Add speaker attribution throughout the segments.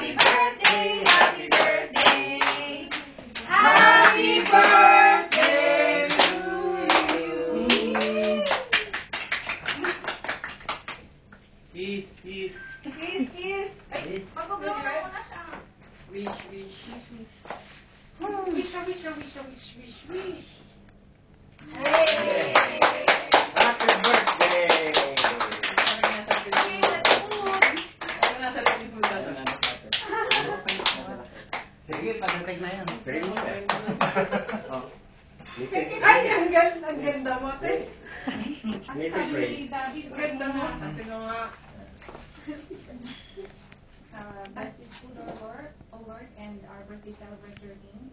Speaker 1: Happy birthday, happy birthday. Happy birthday to you.
Speaker 2: Kiss, kiss.
Speaker 1: Kiss, kiss. Ay, mag-blow na muna siya.
Speaker 3: Wish, wish. Wish, wish, wish, wish, wish, wish.
Speaker 1: Hey!
Speaker 2: Happy birthday! Sige, pagdating na yan. Drink mo na.
Speaker 3: Ay, ang ganda mo, te. Ganda mo. Kasi nga.
Speaker 4: Best is food, O Lord, and our birthday celebration routine.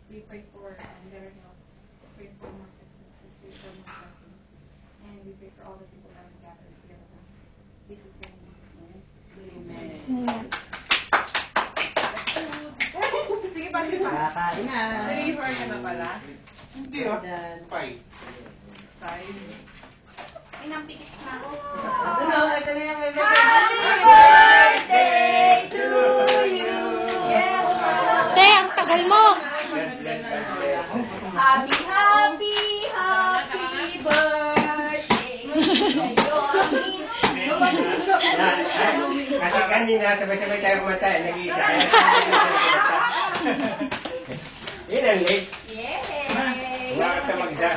Speaker 4: We pray for better health, pray for more success, pray for more blessings, and we pray for all the people that are gathered here with us. This is the name.
Speaker 3: Amen. Sige, pati pa.
Speaker 2: Kakain na.
Speaker 3: Deliver ka na pala.
Speaker 2: Hindi oh. Five.
Speaker 3: Five.
Speaker 4: Inampikit na ako.
Speaker 2: Ano? Ito na yung
Speaker 1: Happy birthday to you. Yes,
Speaker 5: Te, ang tagal mo.
Speaker 1: happy, happy, happy birthday.
Speaker 2: Kasi kanina, sabay-sabay tayo kumatay. Nag-iisa. Yun ang late.
Speaker 1: Yay!
Speaker 2: Wala ka magda.